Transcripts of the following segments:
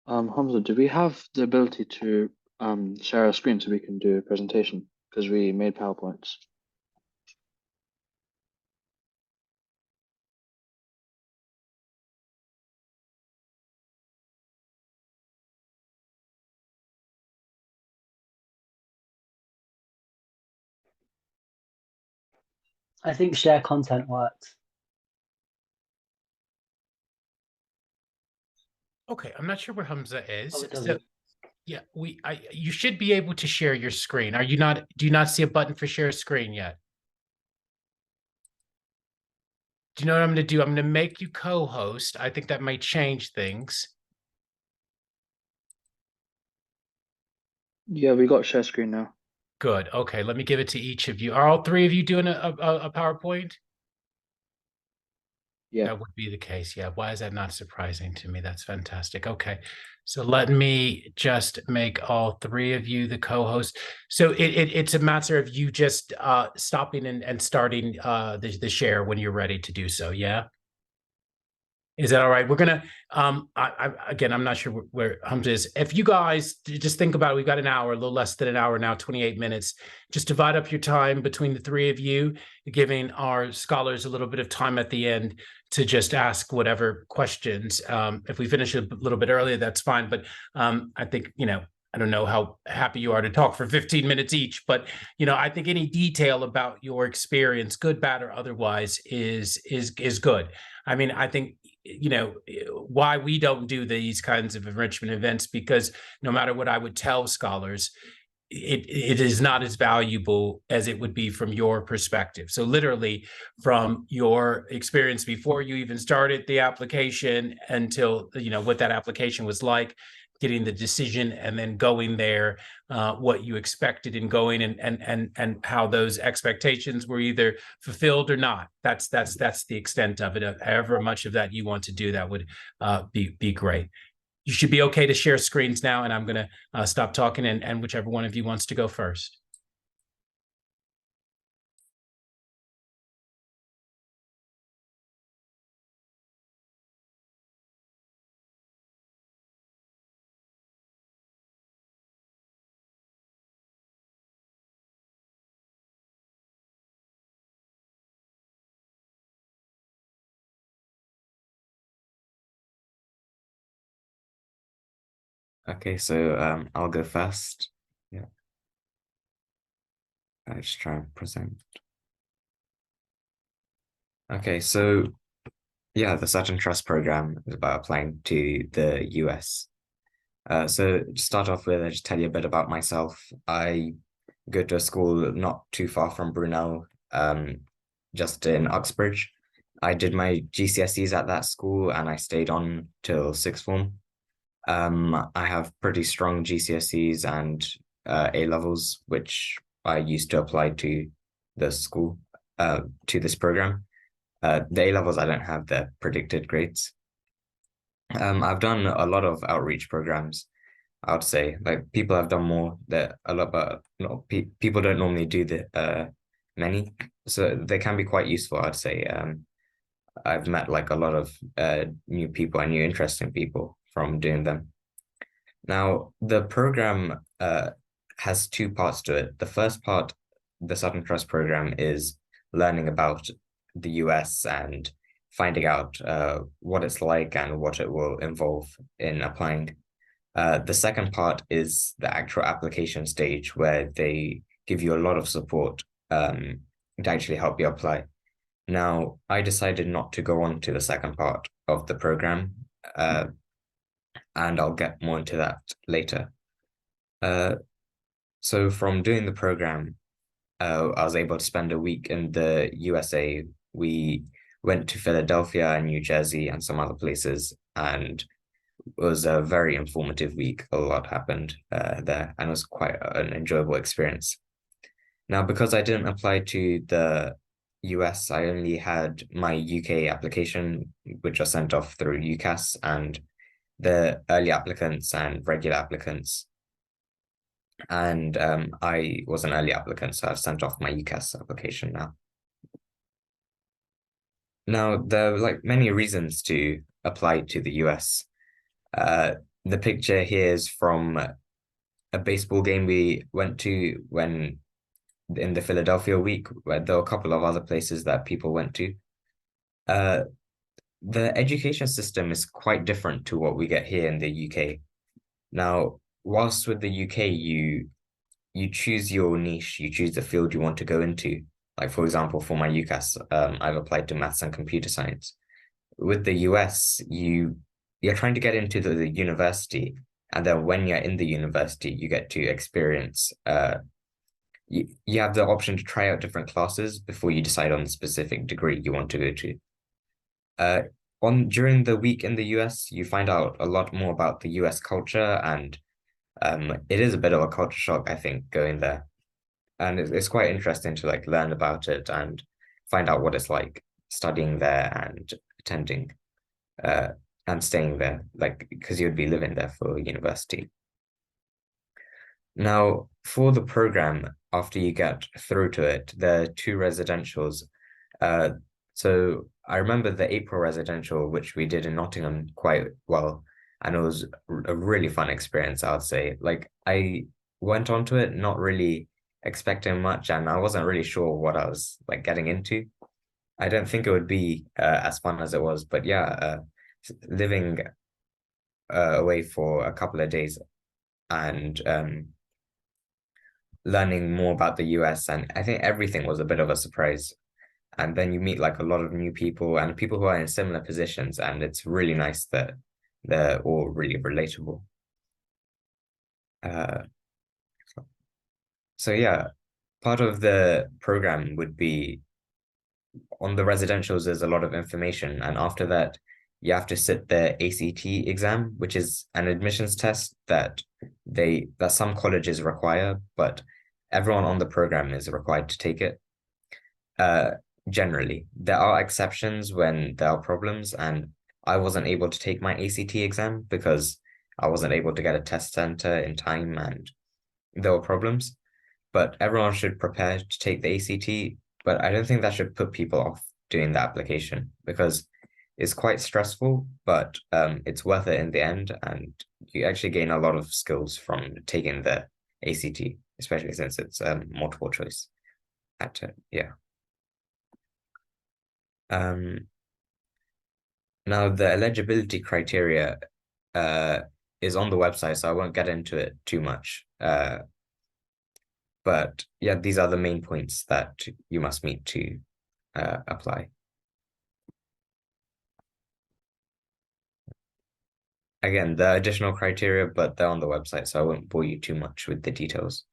Hamza, do we have the ability to share our screen so we can do a presentation? Because we made PowerPoints. I think share content works. Okay, I'm not sure where Hamza Oh, is. it So doesn't. yeah, you should be able to share your screen. Are you not, do you not see a button for share screen yet? Do you know what I'm gonna do? I'm gonna make you co-host. I think that might change things. Yeah, we got share screen now. Good. Okay, let me give it to each of you. Are all three of you doing a PowerPoint? Yeah. That would be the case. Yeah. Why is that not surprising to me? That's fantastic. Okay. So let me just make all three of you the co-host. So it's a matter of you just stopping and starting the share when you're ready to do so. Yeah. Is that all right? We're gonna again, I'm not sure where Hamza is. If you guys just think about it, we've got an hour, a little less than an hour now, 28 minutes. Just divide up your time between the three of you, giving our scholars a little bit of time at the end to just ask whatever questions. If we finish a little bit earlier, that's fine. But I think, I don't know how happy you are to talk for 15 minutes each, but I think any detail about your experience, good, bad, or otherwise, is good. I mean, I think why we don't do these kinds of enrichment events, because no matter what I would tell scholars, it is not as valuable as it would be from your perspective. So literally from your experience before you even started the application until what that application was like, getting the decision, and then going there, what you expected in going, and how those expectations were either fulfilled or not. That's the extent of it. However much of that you want to do, that would be great. You should be okay to share screens now, and I'm going to stop talking, and whichever one of you wants to go first. Okay, so I'll go first. Yeah, I just try and present. Okay, so yeah, the Sutton Trust program is about applying to the US. So to start off with, I'll just tell you a bit about myself. I go to a school not too far from Brunel, just in Uxbridge. I did my GCSEs at that school and I stayed on till sixth form. I have pretty strong GCSEs and A levels, which I used to apply to the school, to this program. The A levels, I don't have the predicted grades. I've done a lot of outreach programs. I would say like people have done more that a lot, but no, people don't normally do the many, so they can be quite useful. I'd say. I've met like a lot of new people and new interesting people from doing them. Now, the program has two parts to it. The first part, the Sutton Trust program, is learning about the US and finding out what it's like and what it will involve in applying. The second part is the actual application stage where they give you a lot of support to actually help you apply. Now, I decided not to go on to the second part of the program, and I'll get more into that later. Uh, so from doing the program, I was able to spend a week in the USA. We went to Philadelphia and New Jersey and some other places, and it was a very informative week. A lot happened there, and it was quite an enjoyable experience. Now, because I didn't apply to the US, I only had my UK application, which was sent off through UCAS, and the early applicants and regular applicants. And I was an early applicant, so I've sent off my UCAS application now. Now, there are like many reasons to apply to the US. the picture here is from a baseball game we went to when in the Philadelphia week, where there were a couple of other places that people went to. The education system is quite different to what we get here in the UK. Now, whilst with the UK, you choose your niche, you choose the field you want to go into. Like, for example, for my UCAS, I've applied to maths and computer science. With the US, you're trying to get into the university, and then when you're in the university, you get to experience you have the option to try out different classes before you decide on the specific degree you want to go to. During the week in the US, you find out a lot more about the US culture, and it is a bit of a culture shock, I think, going there. And it's quite interesting to like learn about it and find out what it's like studying there and attending and staying there, like because you'd be living there for university. Now, for the program, after you get through to it, there are two residentials. So I remember the April residential, which we did in Nottingham quite well, and it was a really fun experience, I would say. Like I went onto it not really expecting much, and I wasn't really sure what I was like getting into. I don't think it would be as fun as it was, but yeah, living away for a couple of days and learning more about the US, and I think everything was a bit of a surprise. And then you meet like a lot of new people and people who are in similar positions, and it's really nice that they're all really relatable. So yeah, part of the program would be on the residentials, there's a lot of information, and after that, you have to sit the ACT exam, which is an admissions test that some colleges require, but everyone on the program is required to take it. Generally, there are exceptions when there are problems, and I wasn't able to take my ACT exam because I wasn't able to get a test center in time and there were problems. But everyone should prepare to take the ACT, but I don't think that should put people off doing the application because it's quite stressful, but it's worth it in the end, and you actually gain a lot of skills from taking the ACT, especially since it's multiple choice. Yeah. Now the eligibility criteria is on the website, so I won't get into it too much. But yeah, these are the main points that you must meet to apply. Again, the additional criteria, but they're on the website, so I won't bore you too much with the details.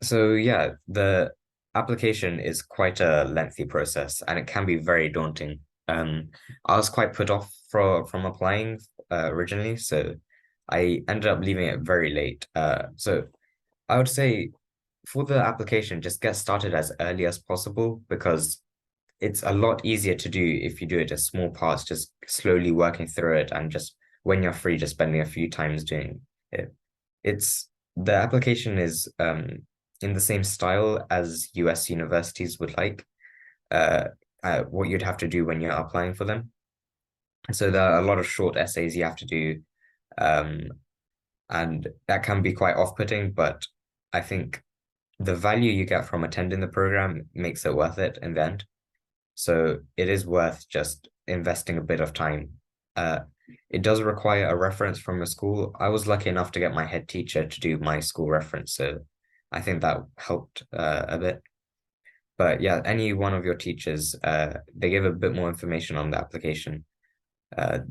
So yeah, the application is quite a lengthy process and it can be very daunting. I was quite put off from applying originally, so I ended up leaving it very late. So I would say for the application, just get started as early as possible because it's a lot easier to do if you do it as small parts, just slowly working through it and just when you're free, just spending a few times doing it. The application is in the same style as US universities would like, what you'd have to do when you're applying for them. So there are a lot of short essays you have to do, and that can be quite off-putting, but I think the value you get from attending the program makes it worth it in the end. So it is worth just investing a bit of time. It does require a reference from a school. I was lucky enough to get my head teacher to do my school reference, so I think that helped a bit. But yeah, any one of your teachers, they give a bit more information on the application.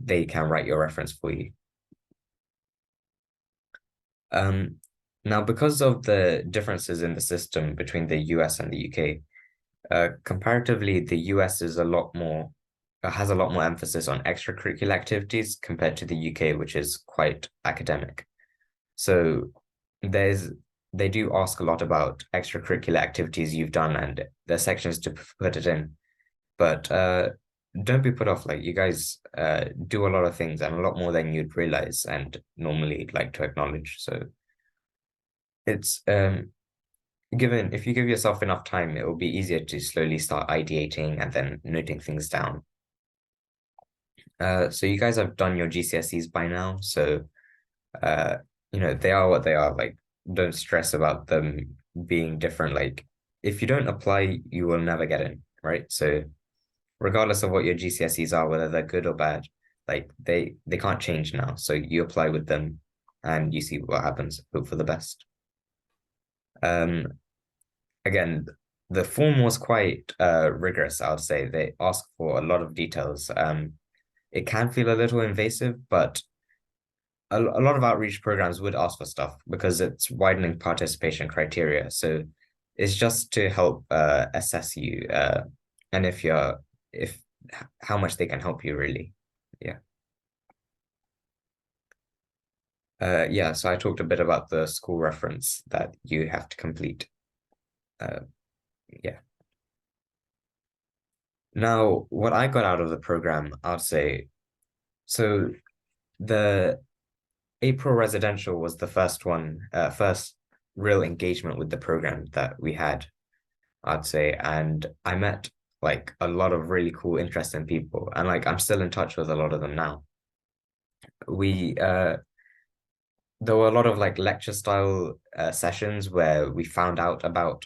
They can write your reference for you. Now, because of the differences in the system between the US and the UK, comparatively, the US is has a lot more emphasis on extracurricular activities compared to the UK, which is quite academic. So they do ask a lot about extracurricular activities you've done and there's sections to put it in. But don't be put off. Like you guys do a lot of things and a lot more than you'd realize and normally like to acknowledge. So it's if you give yourself enough time, it will be easier to slowly start ideating and then noting things down. So you guys have done your GCSEs by now, so they are what they are. Like, don't stress about them being different. Like, if you don't apply, you will never get in, right? So regardless of what your GCSEs are, whether they're good or bad, like they can't change now. So you apply with them and you see what happens. Hope for the best. Again, the form was quite rigorous, I would say. They ask for a lot of details. It can feel a little invasive, but a lot of outreach programs would ask for stuff because it's widening participation criteria. So it's just to help assess you and if how much they can help you really. Yeah. Yeah, so I talked a bit about the school reference that you have to complete. Yeah. Now, what I got out of the program, I'd say, so the April residential was the first real engagement with the program that we had, I'd say, and I met like a lot of really cool, interesting people, and like I'm still in touch with a lot of them now. There were a lot of like lecture style sessions where we found out about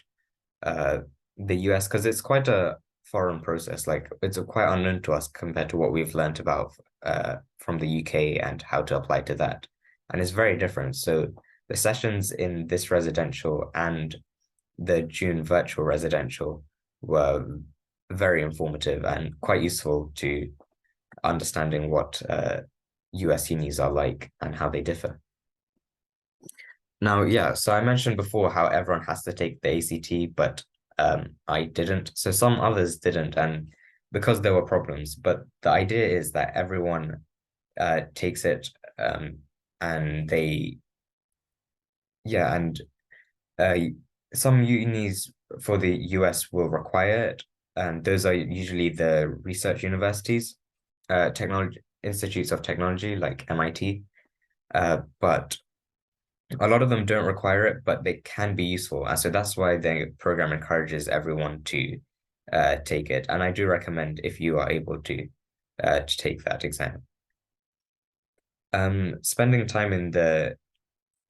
the US because it's quite a foreign process. Like it's quite unknown to us compared to what we've learned about from the UK and how to apply to that. And it's very different. So the sessions in this residential and the June virtual residential were very informative and quite useful to understanding what US unis are like and how they differ. Now, yeah, so I mentioned before how everyone has to take the ACT, but I didn't. So some others didn't, and because there were problems. But the idea is that everyone takes it, and some unis for the US will require it, and those are usually the research universities, technology institutes of technology like MIT, but a lot of them don't require it, but they can be useful. And so that's why the program encourages everyone to take it. And I do recommend if you are able to take that exam. Spending time in the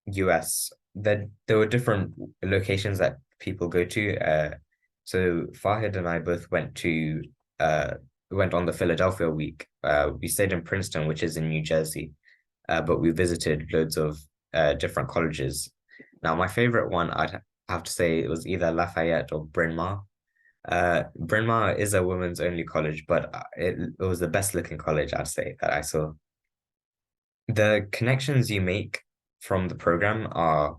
US, there were different locations that people go to. So Fahid and I both went on the Philadelphia week. We stayed in Princeton, which is in New Jersey, but we visited loads of different colleges. Now, my favorite one, I'd have to say it was either Lafayette or Bryn Mawr. Bryn Mawr is a women's only college, but it was the best looking college, I'd say, that I saw. The connections you make from the program are,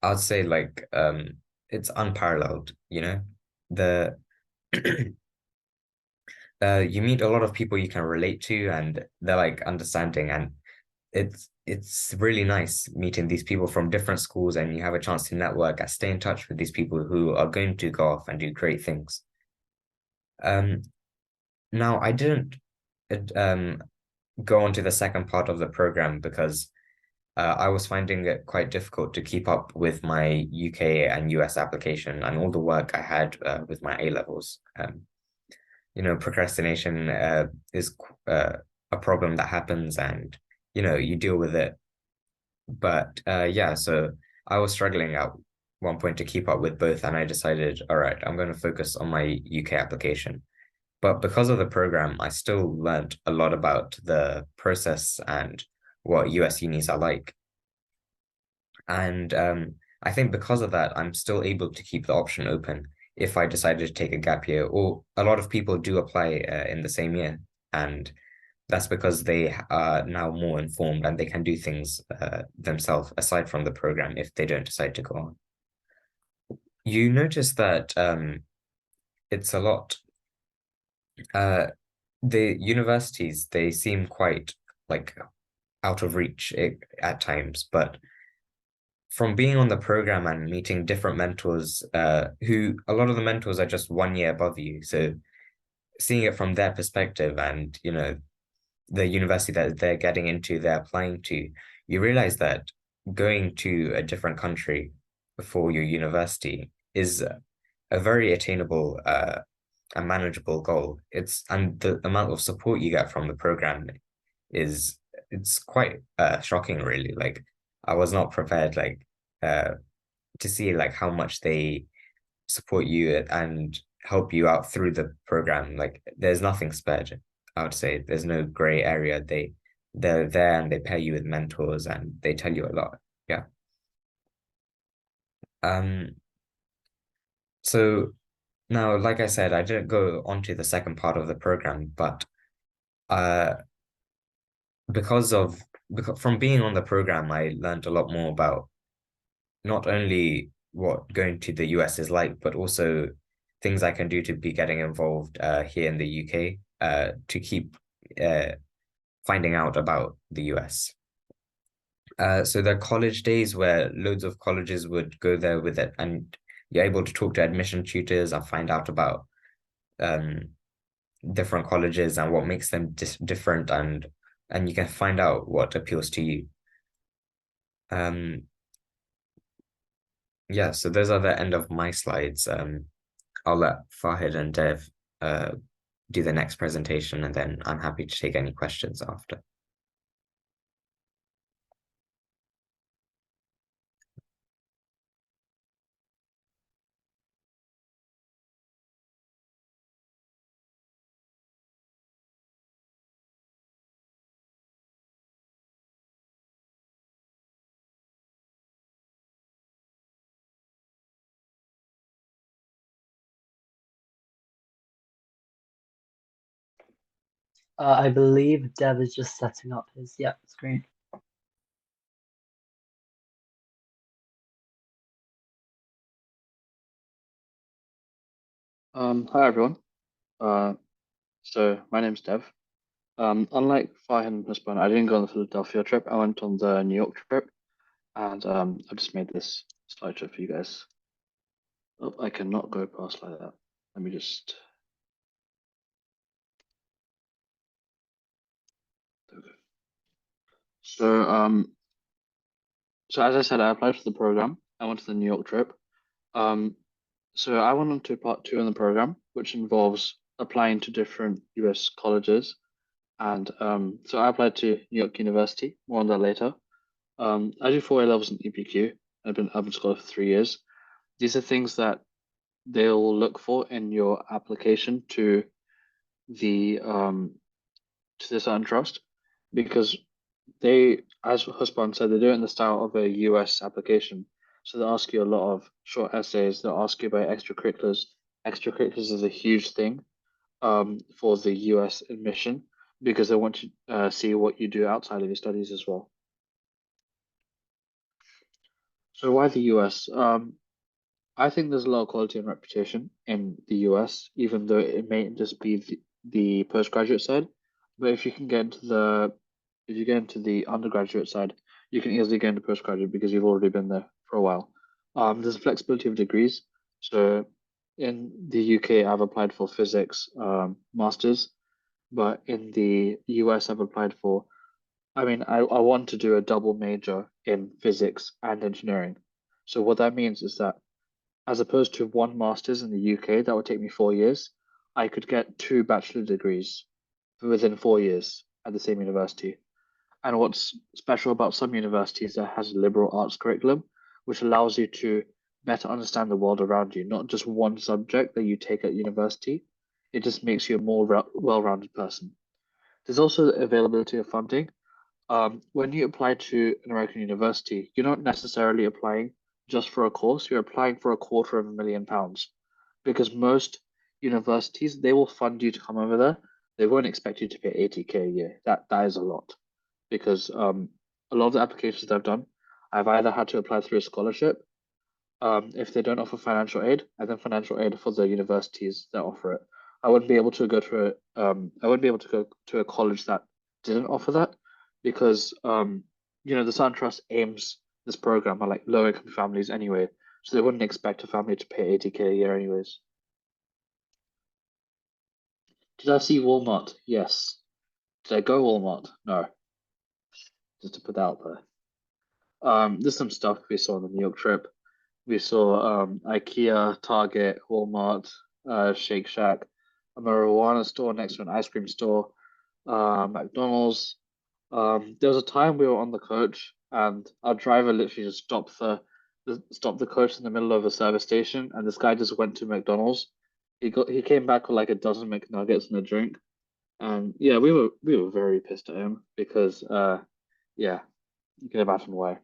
I'd say, like, it's unparalleled, you know? The you meet a lot of people you can relate to and they're like understanding, and it's really nice meeting these people from different schools, and you have a chance to network and stay in touch with these people who are going to go off and do great things. Now I didn't go on to the second part of the program because I was finding it quite difficult to keep up with my UK and US application and all the work I had with my A levels. Procrastination is a problem that happens, and you deal with it. But yeah, so I was struggling at one point to keep up with both, and I decided, all right, I'm going to focus on my UK application. But because of the program, I still learned a lot about the process and what US unis are like. And I think because of that, I'm still able to keep the option open if I decided to take a gap year, or a lot of people do apply in the same year. And that's because they are now more informed and they can do things themselves aside from the program if they don't decide to go on. You notice that it's a lot, the universities, they seem quite like out of reach at times, but from being on the program and meeting different mentors, who a lot of the mentors are just 1 year above you. So seeing it from their perspective and, the university that they're getting into, they're applying to, you realize that going to a different country for your university is a very attainable a manageable goal. And the amount of support you get from the program it's quite shocking, really. Like I was not prepared to see like how much they support you and help you out through the program. Like there's nothing spared, I would say. There's no gray area. They're there and they pair you with mentors and they tell you a lot. Yeah. So now, like I said, I didn't go on to the second part of the program, but uh because from being on the program, I learned a lot more about not only what going to the US is like, but also things I can do to be getting involved here in the UK to keep finding out about the US. So there are college days where loads of colleges would go there with it, and you're able to talk to admission tutors and find out about um, different colleges and what makes them different, and you can find out what appeals to you. Yeah, so those are the end of my slides. I'll let Fahid and Dev do the next presentation, and then I'm happy to take any questions after. I believe Dev is just setting up his screen. Hi everyone. So my name's Dev. Unlike Fahim and Husband, I didn't go on the Philadelphia trip. I went on the New York trip, and I just made this slideshow for you guys. Oh, I cannot go past like that. Let me just. There we go. So as I said, I applied for the program. I went to the New York trip. So I went on to part two in the program, which involves applying to different US colleges. And so I applied to New York University. More on that later. I do 4 A levels in EPQ. I've been scholar for 3 years. These are things that they'll look for in your application the to the Sutton Trust, because they, as Husband said, they do it in the style of a US application. So they ask you a lot of short essays. They'll ask you about extracurriculars. Extracurriculars is a huge thing for the US admission, because they want to see what you do outside of your studies as well. So why the US? I think there's a lot of quality and reputation in the US, even though it may just be the postgraduate side. But if you get into the undergraduate side, you can easily get into postgraduate because you've already been there for a while. There's flexibility of degrees. So in the UK, I've applied for physics masters, but in the US, I've applied for. I want to do a double major in physics and engineering. So what that means is that, as opposed to one master's in the UK that would take me 4 years, I could get 2 bachelor degrees within 4 years at the same university. And what's special about some universities that has a liberal arts curriculum, which allows you to better understand the world around you, not just one subject that you take at university. It just makes you a more well-rounded person. There's also the availability of funding. When you apply to an American university, you're not necessarily applying just for a course, you're applying for £250,000, because most universities, they will fund you to come over there. They won't expect you to pay 80K a year. That is a lot, because a lot of the applications that I've done, I've either had to apply through a scholarship, if they don't offer financial aid, and then financial aid for the universities that offer it. I wouldn't be able to go to a college that didn't offer that, because the Sun Trust aims this program at like low income families anyway, so they wouldn't expect a family to pay 80K a year anyways. Did I see Walmart? Yes. Did I go Walmart? No. Just to put that out there. There's some stuff we saw on the New York trip. We saw IKEA, Target, Walmart, Shake Shack. a marijuana store next to an ice cream store, McDonald's. There was a time we were on the coach and our driver literally just stopped the coach in the middle of a service station, and this guy just went to McDonald's. He came back with like a dozen McNuggets and a drink. And yeah, we were very pissed at him because yeah, you can imagine why.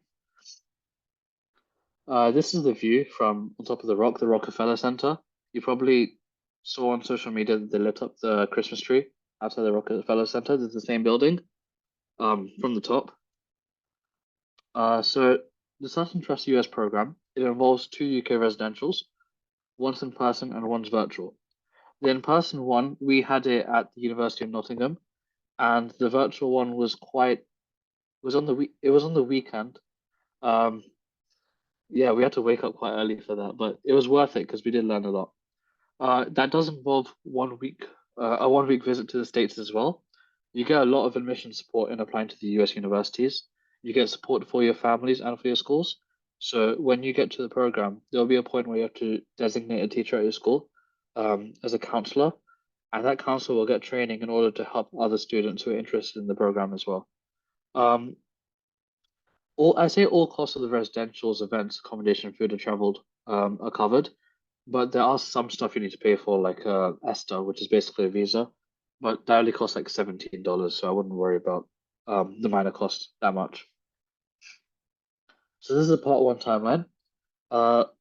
This is the view from on top of the Rockefeller Center. You probably saw on social media that they lit up the Christmas tree outside the Rockefeller Center. It's the same building from the top. So the Sutton Trust US program, it involves two UK residentials, one's in person and one's virtual. The in-person one, we had it at the University of Nottingham, and the virtual one was on the it was on the weekend. Um, yeah, we had to wake up quite early for that, but it was worth it because we did learn a lot. That does involve 1 week, a 1 week visit to the States as well. You get a lot of admission support in applying to the US universities. You get support for your families and for your schools. So when you get to the program, there'll be a point where you have to designate a teacher at your school, as a counselor, and that counselor will get training in order to help other students who are interested in the program as well. Um, I say all costs of the residentials, events, accommodation, food, and travel are covered, but there are some stuff you need to pay for, like ESTA, which is basically a visa, but that only costs like $17, so I wouldn't worry about the minor cost that much. So this is a part one timeline.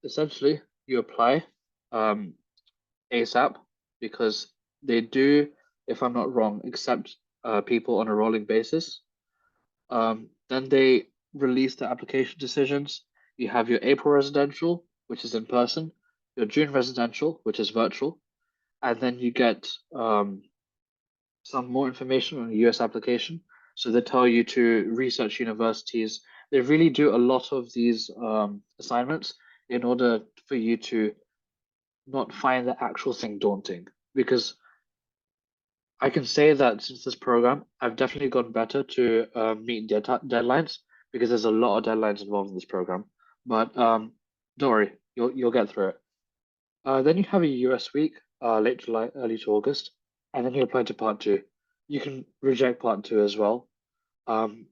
Essentially, you apply ASAP because they do, if I'm not wrong, accept people on a rolling basis. Then they release the application decisions. You have your April residential, which is in person, your June residential, which is virtual, and then you get some more information on the US application. So they tell you to research universities. They really do a lot of these assignments in order for you to not find the actual thing daunting. Because I can say that since this program, I've definitely gotten better to meet deadlines because there's a lot of deadlines involved in this program. But don't worry, you'll get through it. Then you have a US week, late July, early to August, and then you apply to part two. You can reject part two as well, um,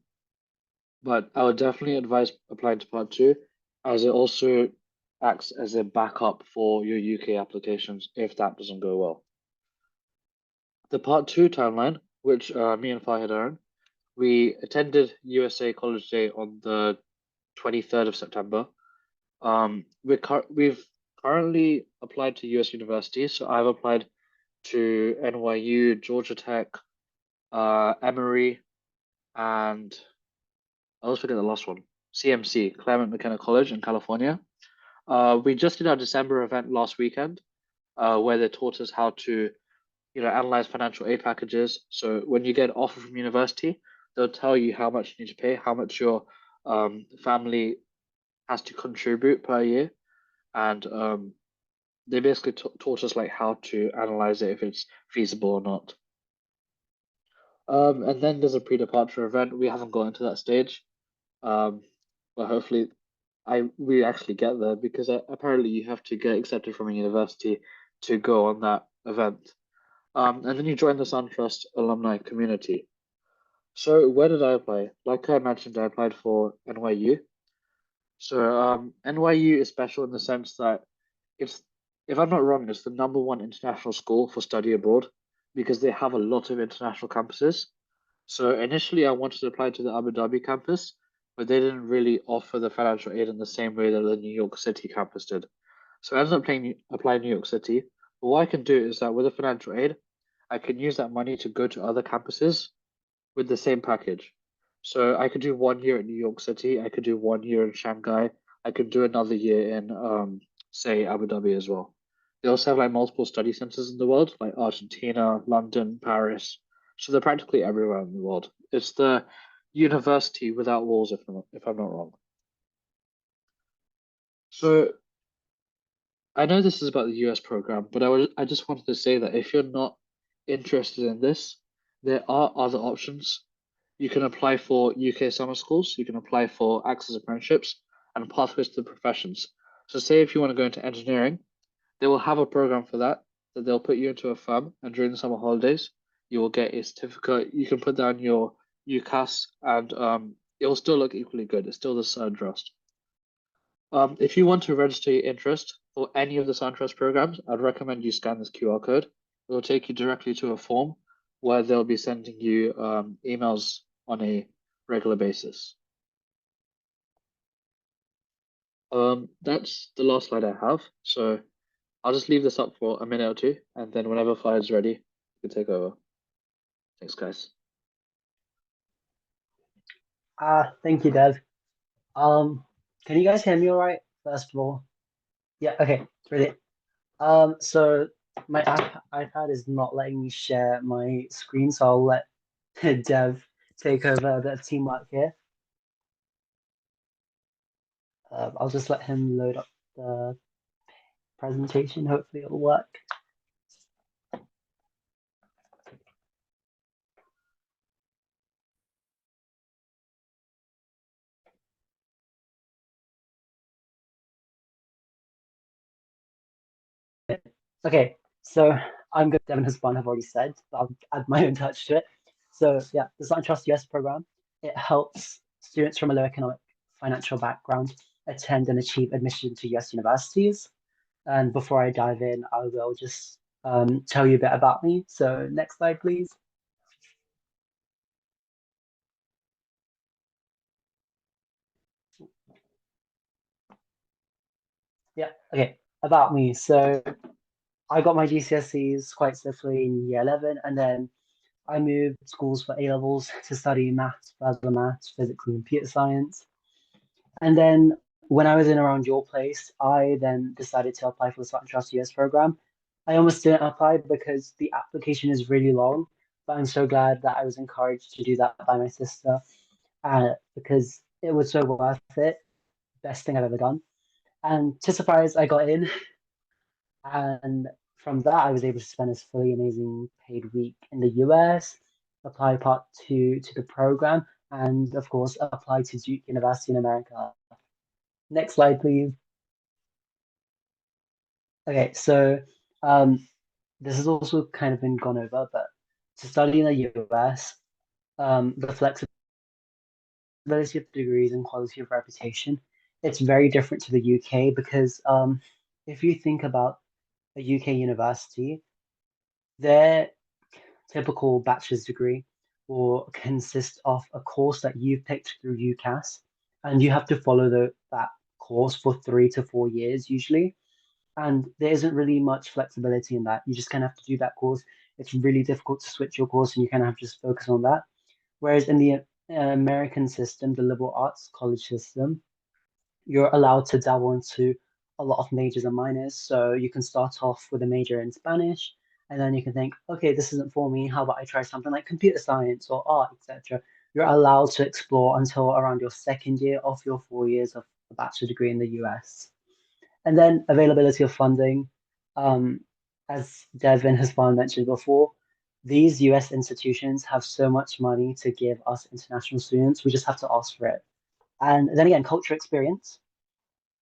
but I would definitely advise applying to part two, as it also acts as a backup for your UK applications if that doesn't go well. The part two timeline, which me and Fahid are on, we attended USA College Day on the 23rd of September. We've currently applied to US universities, so I've applied to NYU, Georgia Tech, Emory, and I always forget the last one, CMC, Claremont McKenna College in California. We just did our December event last weekend, where they taught us how to, analyze financial aid packages. So when you get an offer from university, they'll tell you how much you need to pay, how much your family has to contribute per year, and they basically taught us like how to analyze it if it's feasible or not. And then there's a pre-departure event. We haven't gone into that stage, but hopefully, we actually get there because apparently you have to get accepted from a university to go on that event. And then you join the SunTrust alumni community. So where did I apply? Like I mentioned, I applied for NYU. So NYU is special in the sense that it's, if I'm not wrong, it's the number one international school for study abroad because they have a lot of international campuses. So initially, I wanted to apply to the Abu Dhabi campus, but they didn't really offer the financial aid in the same way that the New York City campus did. So I ended up applying New York City. But what I can do is that with the financial aid, I can use that money to go to other campuses with the same package. So I could do 1 year in New York City, I could do 1 year in Shanghai, I could do another year in say Abu Dhabi as well. They also have like multiple study centers in the world, like Argentina, London, Paris. So they're practically everywhere in the world. It's the university without walls, if I'm not wrong. So I know this is about the US program, but I just wanted to say that if you're not interested in this, there are other options. You can apply for UK summer schools, you can apply for access apprenticeships and pathways to the professions. So say if you want to go into engineering, they will have a program for that. that they'll put you into a firm, and during the summer holidays, you will get a certificate. You can put down your UCAS, and it will still look equally good. It's still the Sutton Trust. If you want to register your interest for any of the Sutton Trust programs, I'd recommend you scan this QR code. It will take you directly to a form where they'll be sending you emails on a regular basis. That's the last slide I have. So I'll just leave this up for a minute or two, and then whenever Fly's ready, you can take over. Thanks, guys. Thank you, Dev. Can you guys hear me all right, first of all? Yeah, okay, brilliant. So my iPad is not letting me share my screen, so I'll let Dev take over a bit of teamwork here. I'll just let him load up the presentation. Hopefully it'll work. Okay, so I'm good. Devin has fun, I've already said, but I'll add my own touch to it. So yeah, the Sutton Trust US program, it helps students from a low economic financial background attend and achieve admission to US universities. And before I dive in, I will just tell you a bit about me. So next slide, please. Yeah, okay, about me. So I got my GCSEs quite swiftly in year 11, and then I moved schools for A levels to study maths, further maths, physics, and computer science. And then when I was in around your place, I then decided to apply for the Sutton Trust US program. I almost didn't apply because the application is really long, but I'm so glad that I was encouraged to do that by my sister because it was so worth it. Best thing I've ever done. And to surprise, I got in. And from that, I was able to spend this fully amazing paid week in the US, apply part two to the program, and of course, apply to Duke University in America. Next slide, please. Okay, so this has also kind of been gone over, but to study in the US, the flexibility of degrees and quality of reputation, it's very different to the UK because if you think about a UK university, their typical bachelor's degree will consist of a course that you've picked through UCAS, and you have to follow that course for 3 to 4 years usually. And there isn't really much flexibility in that. You just kind of have to do that course. It's really difficult to switch your course, and you kind of have to just focus on that. Whereas in the American system, the liberal arts college system, you're allowed to dabble into a lot of majors and minors. So you can start off with a major in Spanish, and then you can think, okay, this isn't for me. How about I try something like computer science or art, etc. You're allowed to explore until around your second year of your 4 years of a bachelor degree in the US. And then availability of funding. Um, as Devin has mentioned before, these US institutions have so much money to give us international students. We just have to ask for it. And then again, culture experience.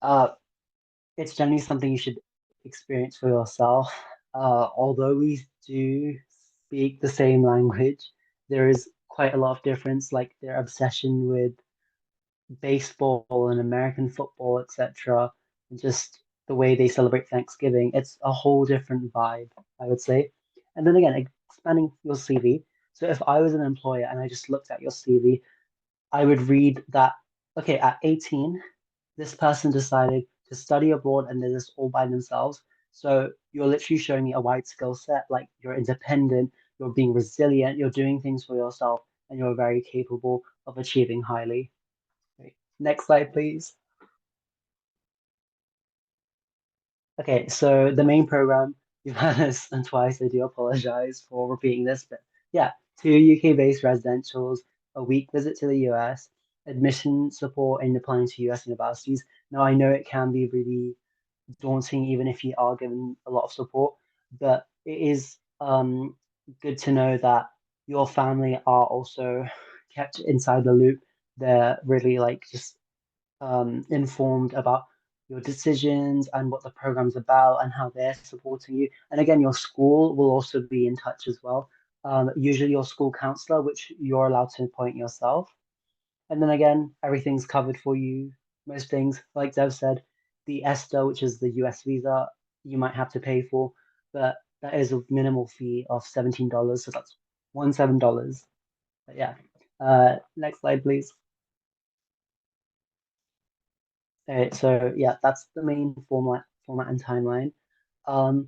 Uh, it's generally something you should experience for yourself. Although we do speak the same language, there is quite a lot of difference, like their obsession with baseball and American football, etc., and just the way they celebrate Thanksgiving. It's a whole different vibe, I would say. And then again, expanding your CV. So if I was an employer and I just looked at your CV, I would read that, okay, at 18, this person decided to study abroad and they're just all by themselves. So you're literally showing me a wide skill set, like you're independent, you're being resilient, you're doing things for yourself, and you're very capable of achieving highly. Great. Next slide, please. Okay, so the main program, you've had this and twice, I do apologize for repeating this, but yeah, 2 UK-based residentials, a week visit to the US, admission support in applying to US universities. Now, I know it can be really daunting, even if you are given a lot of support, but it is good to know that your family are also kept inside the loop. They're really like just informed about your decisions and what the program's about and how they're supporting you. And again, your school will also be in touch as well. Usually your school counselor, which you're allowed to appoint yourself. And then again, everything's covered for you. Most things, like Dev said, the ESTA, which is the US visa, you might have to pay for, but that is a minimal fee of $17. So that's $17. But yeah. Next slide, please. Okay, so yeah, that's the main format and timeline. Um,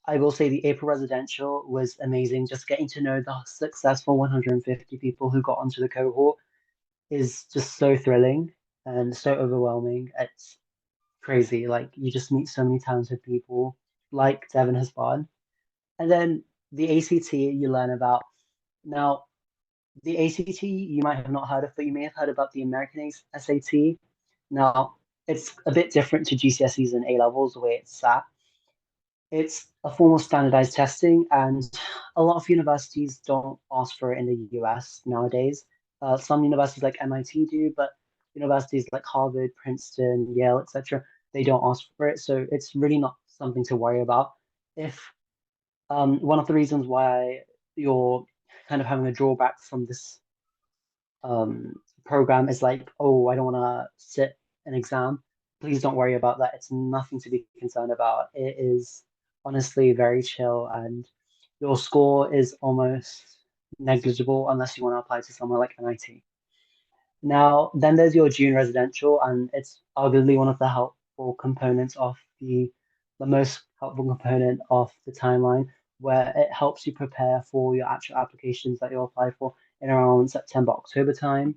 I will say the April residential was amazing. Just getting to know the successful 150 people who got onto the cohort is just so thrilling and so overwhelming. It's crazy. Like you just meet so many talented people, like Devin has gone. And then the ACT you learn about. Now, the ACT you might have not heard of, but you may have heard about the American SAT. Now, it's a bit different to GCSEs and A levels the way it's sat. It's a form of standardized testing, and a lot of universities don't ask for it in the US nowadays. Some universities like MIT do, but universities like Harvard, Princeton, Yale, etc., they don't ask for it. So it's really not something to worry about. If one of the reasons why you're kind of having a drawback from this program is like, oh, I don't want to sit an exam. Please don't worry about that. It's nothing to be concerned about. It is honestly very chill, and your score is almost negligible unless you want to apply to somewhere like MIT. Now, then there's your June residential, and it's arguably one of the helpful components of the most helpful component of the timeline, where it helps you prepare for your actual applications that you'll apply for in around September, October time.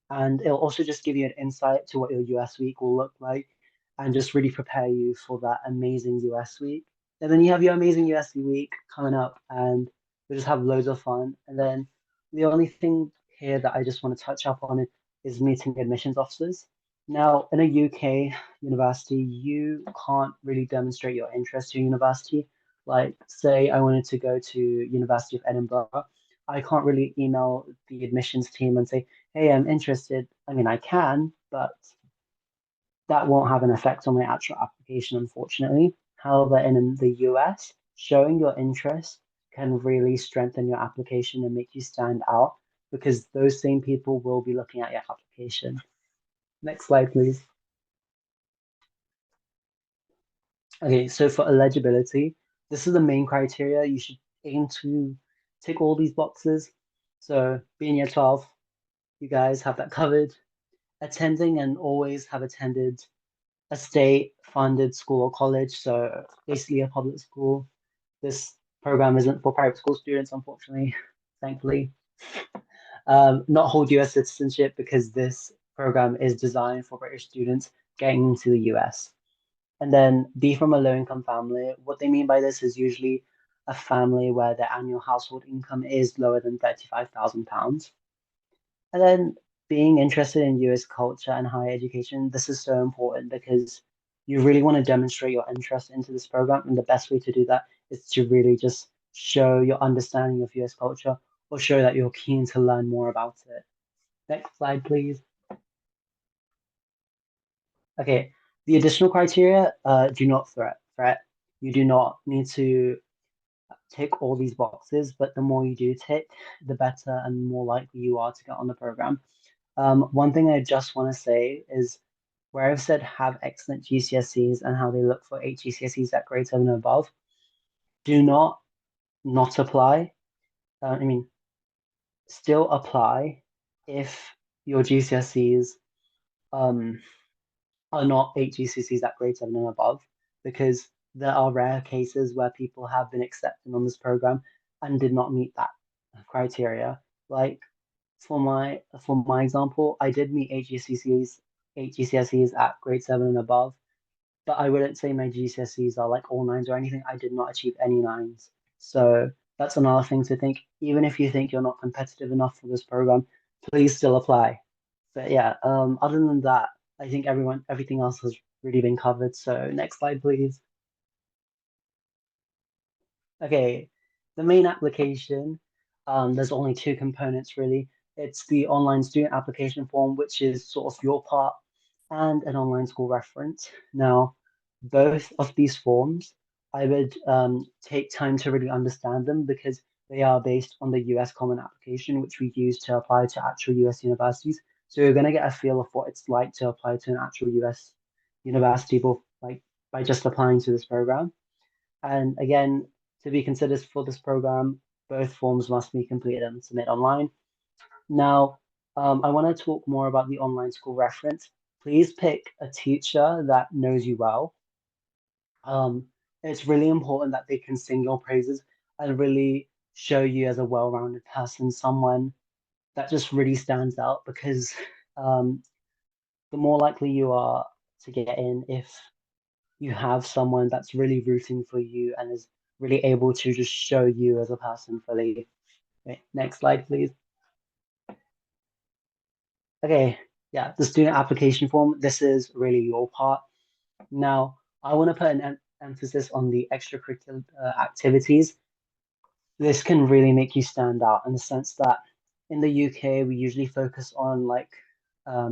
And it'll also just give you an insight to what your US week will look like and just really prepare you for that amazing US week. And then you have your amazing US week coming up and you'll just have loads of fun. And then the only thing here that I just want to touch up on it is meeting admissions officers. Now, in a UK university, you can't really demonstrate your interest to university. Like, say I wanted to go to University of Edinburgh, I can't really email the admissions team and say, hey, I'm interested. I mean, I can, but that won't have an effect on my actual application, unfortunately. However, in the US, showing your interest can really strengthen your application and make you stand out because those same people will be looking at your application. Next slide, please. Okay, so for eligibility, this is the main criteria. You should aim to tick all these boxes. So being year 12, you guys have that covered. Attending and always have attended a state-funded school or college, so basically a public school. This program isn't for private school students, unfortunately, thankfully. Not hold US citizenship because this program is designed for British students getting into the US. And then be from a low-income family. What they mean by this is usually a family where their annual household income is lower than £35,000. And then being interested in US culture and higher education, this is so important because you really want to demonstrate your interest into this program. And the best way to do that is to really just show your understanding of US culture or show that you're keen to learn more about it. Next slide, please. Okay, the additional criteria do not threat. You do not need to tick all these boxes, but the more you do tick, the better and more likely you are to get on the program. One thing I just want to say is where I've said have excellent GCSEs and how they look for 8 GCSEs at grade 7 and above, do not apply. I mean, still apply if your GCSEs um, are not 8 GCSEs at grade 7 and above, because there are rare cases where people have been accepted on this program and did not meet that criteria. Like for my example, I did meet 8 GCSEs at grade 7 and above, but I wouldn't say my GCSEs are like all nines or anything. I did not achieve any nines. So that's another thing to think. Even if you think you're not competitive enough for this program, please still apply. But yeah, other than that, I think everything else has really been covered. So next slide, please. Okay, the main application, there's only two components really. It's the online student application form, which is sort of your part, and an online school reference. Now, both of these forms, I would take time to really understand them because they are based on the US Common Application, which we use to apply to actual US universities. So you're going to get a feel of what it's like to apply to an actual US university, both like by just applying to this program. And again, to be considered for this program, both forms must be completed and submitted online. Now, I want to talk more about the online school reference. Please pick a teacher that knows you well. Um, it's really important that they can sing your praises and really show you as a well-rounded person, someone that just really stands out because um, the more likely you are to get in if you have someone that's really rooting for you and is really able to just show you as a person fully. Okay, next slide, please. Okay, yeah, the student application form, this is really your part. Now, I want to put an emphasis on the extracurricular activities. This can really make you stand out in the sense that in the UK, we usually focus on like a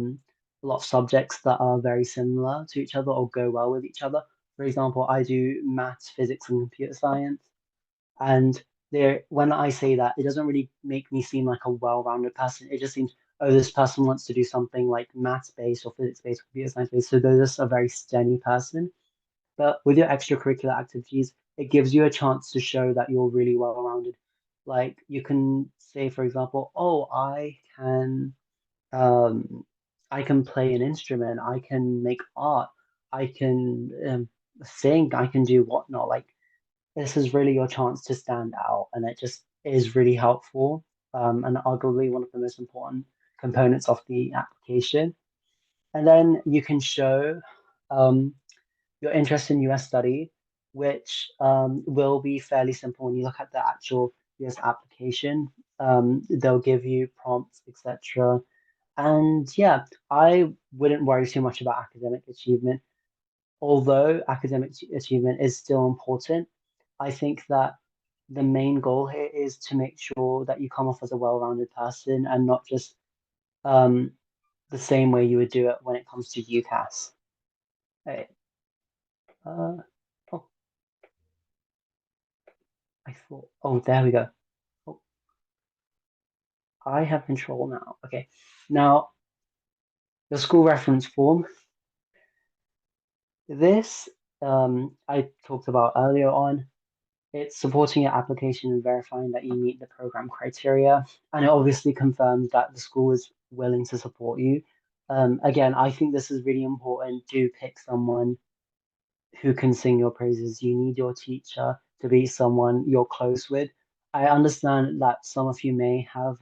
lot of subjects that are very similar to each other or go well with each other. For example, I do maths, physics, and computer science. And there, when I say that, it doesn't really make me seem like a well-rounded person. It just seems, oh, this person wants to do something like maths-based or physics-based, computer science-based. So they're just a very steady person. But with your extracurricular activities, it gives you a chance to show that you're really well-rounded. Like you can say, for example, oh, um, I can play an instrument, I can make art, I can sing, I can do whatnot. Like this is really your chance to stand out, and it just is really helpful and arguably one of the most important components of the application. And then you can show um, your interest in US study, which will be fairly simple when you look at the actual US application. They'll give you prompts, etc. And yeah, I wouldn't worry too much about academic achievement. Although academic achievement is still important, I think that the main goal here is to make sure that you come off as a well-rounded person and not just um, the same way you would do it when it comes to UCAS. Okay. Oh, I thought, oh, there we go. Oh, I have control now. Okay. Now, the school reference form. This I talked about earlier on. It's supporting your application and verifying that you meet the program criteria. And it obviously confirms that the school is willing to support you. Again, I think this is really important to pick someone who can sing your praises. You need your teacher to be someone you're close with. I understand that some of you may have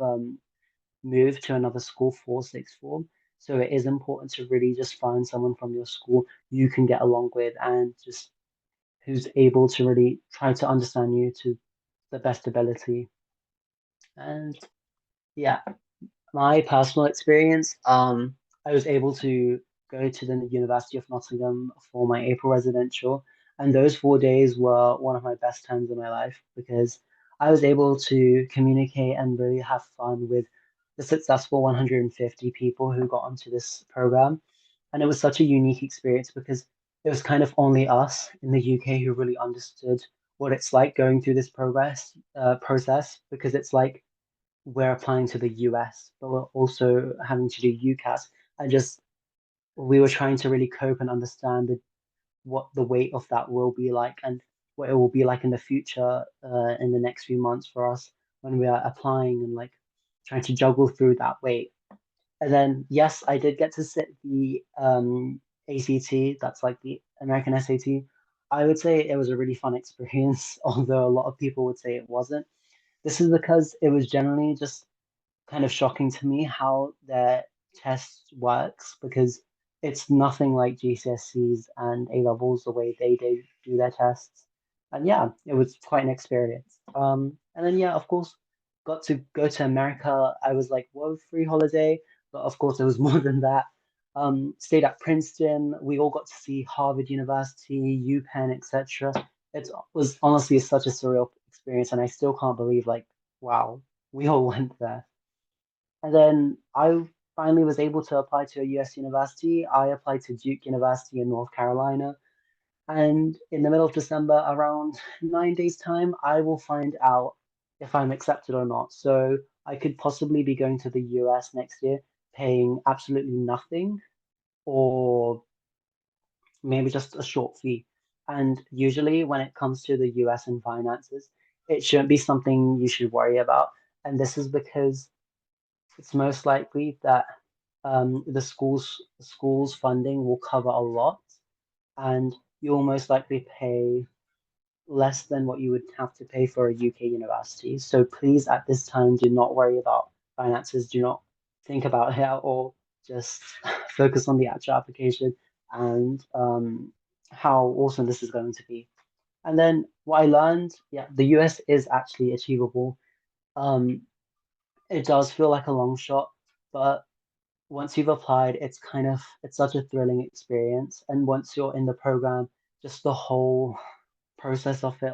moved to another school for sixth form. So it is important to really just find someone from your school you can get along with and just who's able to really try to understand you to the best ability. And yeah, my personal experience, I was able to go to the University of Nottingham for my April residential, and those 4 days were one of my best times in my life because I was able to communicate and really have fun with the successful 150 people who got onto this program. And it was such a unique experience because it was kind of only us in the UK who really understood what it's like going through this process because it's like we're applying to the US, but we're also having to do UCAS. And just we were trying to really cope and understand what the weight of that will be like and what it will be like in the future, in the next few months for us when we are applying and like trying to juggle through that weight. And then, yes, I did get to sit the ACT, that's like the American SAT. I would say it was a really fun experience, although a lot of people would say it wasn't. This is because it was generally just kind of shocking to me how their test works because it's nothing like GCSEs and A levels the way they do their tests. And yeah, it was quite an experience. And then yeah, of course, got to go to America. I was like, whoa, free holiday, but of course it was more than that. Stayed at Princeton. We all got to see Harvard University, UPenn, etc. It was honestly such a surreal experience, and I still can't believe like, wow, we all went there. And then finally was able to apply to a US university. I applied to Duke University in North Carolina. And in the middle of December, around 9 days' time, I will find out if I'm accepted or not. So I could possibly be going to the US next year, paying absolutely nothing, or maybe just a short fee. And usually, when it comes to the US and finances, it shouldn't be something you should worry about. And this is because it's most likely that the school's funding will cover a lot, and you'll most likely pay less than what you would have to pay for a UK university. So please, at this time, do not worry about finances. Do not think about it at all. Just focus on the actual application and how awesome this is going to be. And then what I learned, yeah, the US is actually achievable. Um, it does feel like a long shot, but once you've applied, it's such a thrilling experience. And once you're in the program, just the whole process of it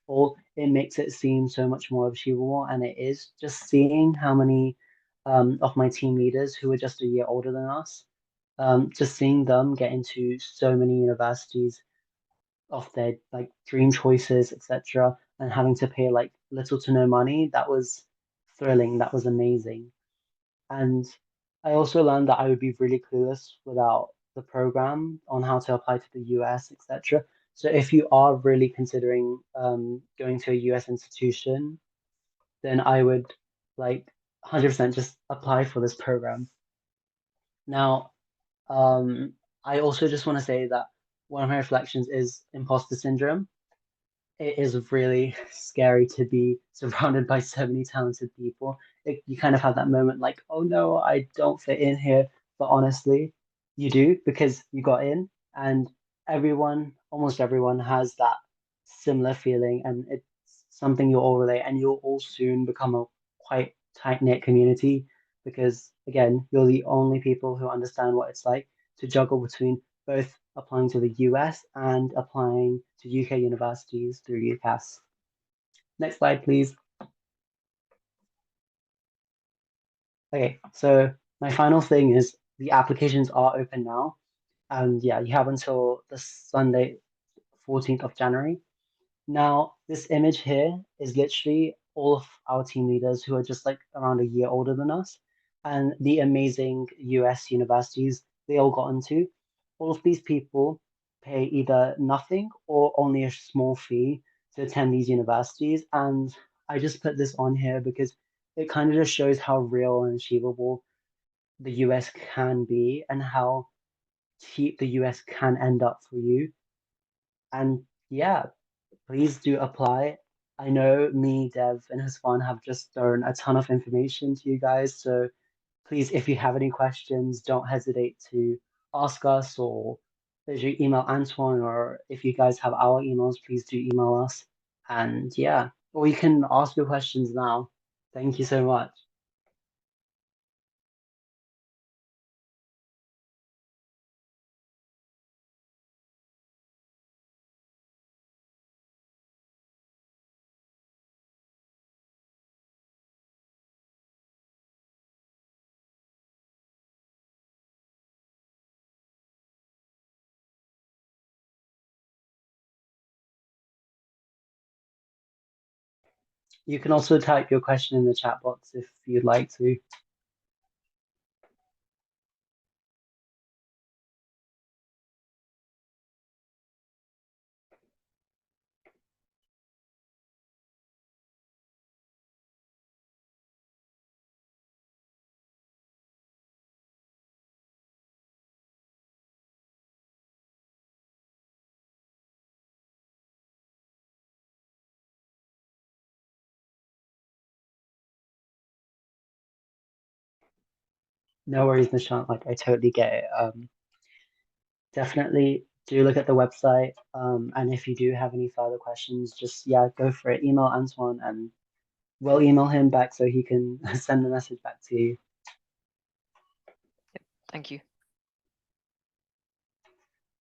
all, it makes it seem so much more achievable. And it is just seeing how many of my team leaders who are just a year older than us, just seeing them get into so many universities of their like dream choices, etc., and having to pay like little to no money, that was thrilling. That was amazing. And I also learned that I would be really clueless without the program on how to apply to the US, etc. So if you are really considering going to a US institution, then I would like 100% just apply for this program. Now, um, I also just want to say that one of my reflections is imposter syndrome. It is really scary to be surrounded by so many talented people. You kind of have that moment like, oh no, I don't fit in here. But honestly, you do because you got in, and almost everyone has that similar feeling, and it's something you all relate, and you'll all soon become a quite tight-knit community because, again, you're the only people who understand what it's like to juggle between both applying to the US and applying to UK universities through UCAS. Next slide, please. Okay, so my final thing is the applications are open now. And yeah, you have until the Sunday, 14th of January. Now, this image here is literally all of our team leaders who are just like around a year older than us, and the amazing US universities they all got into. All of these people pay either nothing or only a small fee to attend these universities. And I just put this on here because it kind of just shows how real and achievable the US can be and how cheap the US can end up for you. And yeah, please do apply. I know me, Dev, and Haswan have just thrown a ton of information to you guys. So please, if you have any questions, don't hesitate to ask us or if you email Antoine, or if you guys have our emails, please do email us. And yeah, or you can ask your questions now. Thank you so much. You can also type your question in the chat box if you'd like to. No worries, Nishant. Like I totally get it. Definitely do look at the website. And if you do have any further questions, just yeah, go for it. Email Antoine and we'll email him back so he can send the message back to you. Thank you.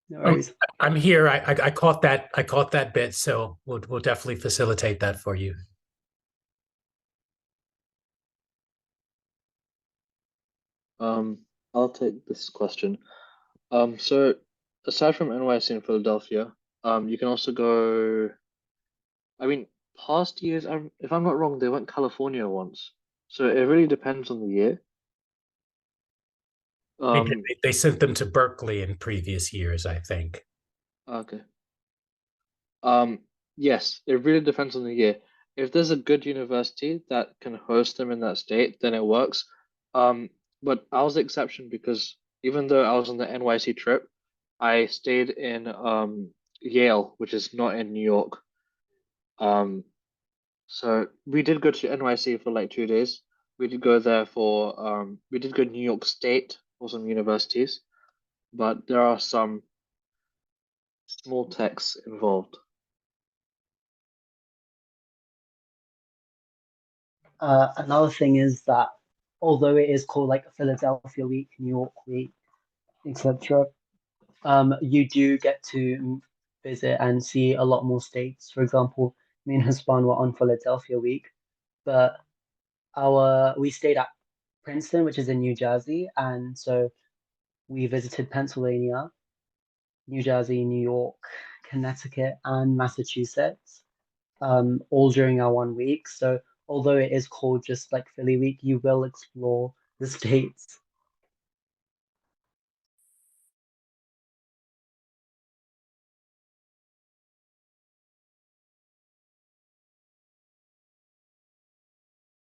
No worries. I'm here. I caught that. I caught that bit. So we'll definitely facilitate that for you. I'll take this question. So aside from NYC and Philadelphia, you can also go. I mean, past years, if I'm not wrong, they went California once. So it really depends on the year. Um, They sent them to Berkeley in previous years, I think. okay. Um, yes, it really depends on the year. If there's a good university that can host them in that state, then it works. Um, but I was the exception because even though I was on the NYC trip, I stayed in Yale, which is not in New York. Um, so we did go to NYC for like 2 days. We did go there for we did go to New York State for some universities, but there are some small techs involved. Another thing is that although it is called like Philadelphia Week, New York Week, etc., you do get to visit and see a lot more states. For example, me and Hasban were on Philadelphia Week, but we stayed at Princeton, which is in New Jersey, and so we visited Pennsylvania, New Jersey, New York, Connecticut, and Massachusetts, all during our 1 week. So although it is called just like Philly Week, you will explore the states.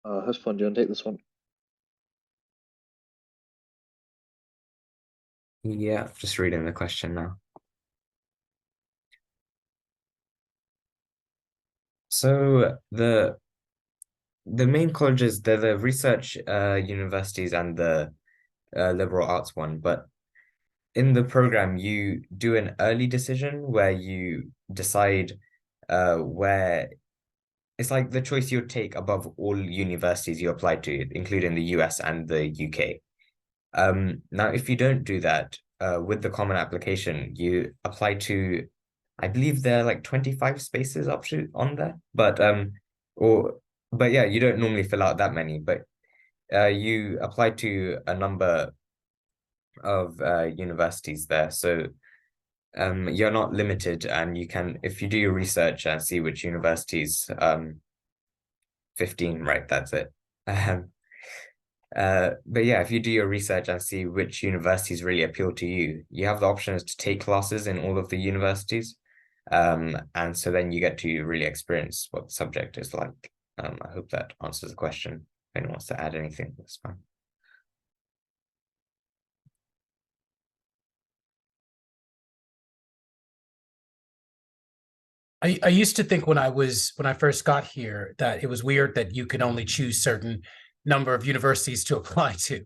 Who's fun? Do you want to take this one? Yeah, just reading the question now. So the main colleges, they're the research universities and the liberal arts one, but in the program you do an early decision where you decide where it's like the choice you would take above all universities you apply to, including the US and the UK. Now, if you don't do that, with the common application, you apply to, I believe there are like 25 spaces option on there, but yeah, you don't normally fill out that many, but you apply to a number of universities there. So you're not limited, and you can, if you do your research and see which universities, 15, right? That's it. But yeah, if you do your research and see which universities really appeal to you, you have the options to take classes in all of the universities. And so then you get to really experience what the subject is like. I hope that answers the question. If anyone wants to add anything, that's fine. I used to think when I first got here that it was weird that you could only choose certain number of universities to apply to. I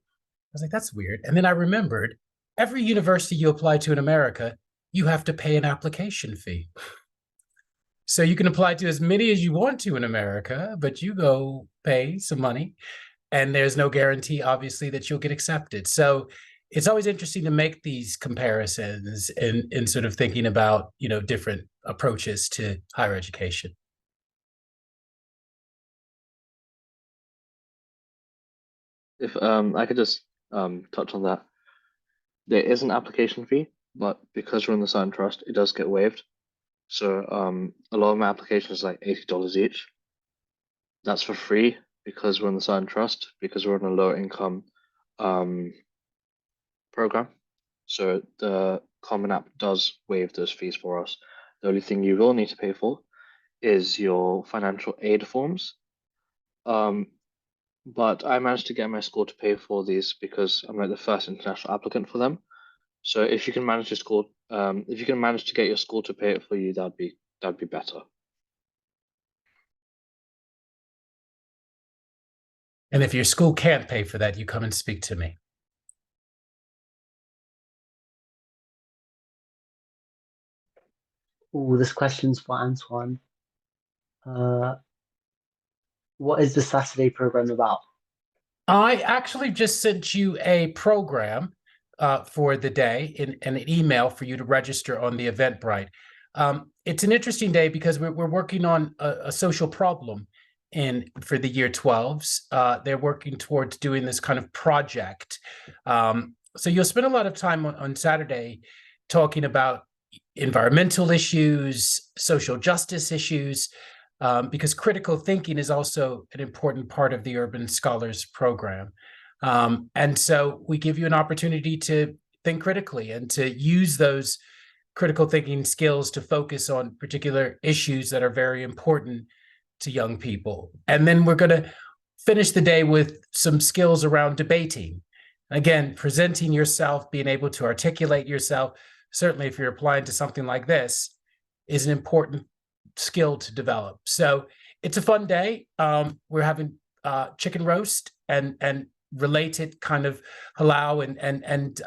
was like, that's weird. And then I remembered every university you apply to in America, you have to pay an application fee. So you can apply to as many as you want to in America, but you go pay some money, and there's no guarantee, obviously, that you'll get accepted. So it's always interesting to make these comparisons in sort of thinking about, different approaches to higher education. If I could just touch on that. There is an application fee, but because we're in the Sutton Trust, it does get waived. So a lot of my applications like $80 each. That's for free because we're in the Sutton Trust, because we're in a low income um program. So the Common App does waive those fees for us. The only thing you will need to pay for is your financial aid forms. But I managed to get my school to pay for these because I'm like the first international applicant for them. So if you can manage if you can manage to get your school to pay it for you, that'd be better. And if your school can't pay for that, you come and speak to me. Oh, this question's for Antoine. What is the Saturday program about? I actually just sent you a program for the day in an email for you to register on the Eventbrite. It's an interesting day because we're working on a social problem for the year 12s. They're working towards doing this kind of project. So you'll spend a lot of time on Saturday talking about environmental issues, social justice issues, because critical thinking is also an important part of the Urban Scholars Program. And so we give you an opportunity to think critically and to use those critical thinking skills to focus on particular issues that are very important to young people. And then we're going to finish the day with some skills around debating. Again, presenting yourself, being able to articulate yourself, certainly if you're applying to something like this, is an important skill to develop. So it's a fun day. We're having chicken roast and related kind of halal and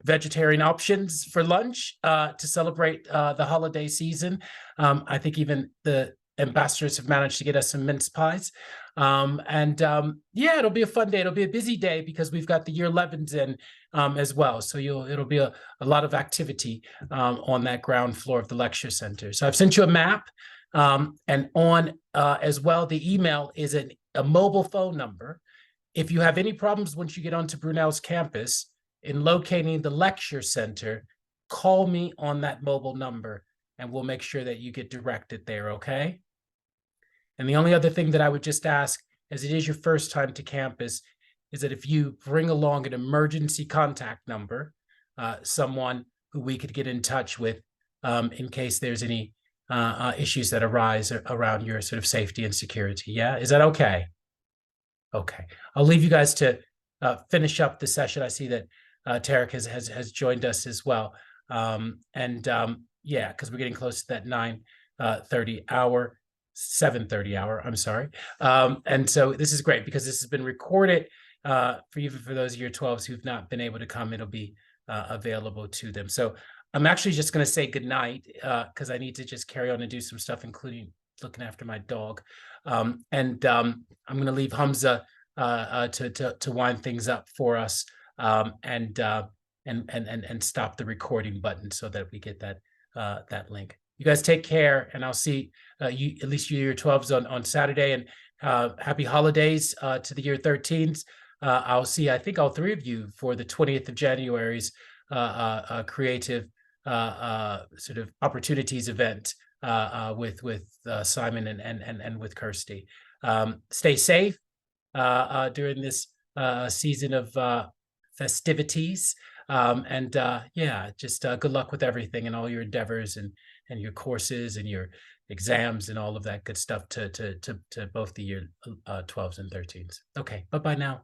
vegetarian options for lunch to celebrate the holiday season. I think even the ambassadors have managed to get us some mince pies. Yeah, it'll be a fun day. It'll be a busy day because we've got the year 11s in as well. So it'll be a lot of activity on that ground floor of the lecture center. So I've sent you a map, and on as well, the email is a mobile phone number. If you have any problems once you get onto Brunel's campus in locating the lecture center, call me on that mobile number and we'll make sure that you get directed there, okay? And the only other thing that I would just ask, as it is your first time to campus, is that if you bring along an emergency contact number, someone who we could get in touch with in case there's any issues that arise around your sort of safety and security. Yeah, is that okay? Okay, I'll leave you guys to finish up the session. I see that Tarek has joined us as well. Yeah, because we're getting close to that 9:30 hour. 7:30 hour, I'm sorry. And so this is great because this has been recorded for those year 12s who've not been able to come. It'll be available to them. So I'm actually just going to say goodnight because I need to just carry on and do some stuff, including looking after my dog. I'm going to leave Hamza to wind things up for us and stop the recording button so that we get that link. You guys take care, and I'll see you, at least you year 12s on Saturday, and happy holidays to the year 13s. I'll see, I think, all three of you for the 20th of January's creative sort of opportunities event with Simon and with Kirsty. Stay safe during this season of festivities. Yeah, just good luck with everything and all your endeavors and your courses and your exams and all of that good stuff to both the year 12s and 13s. Okay, bye-bye now.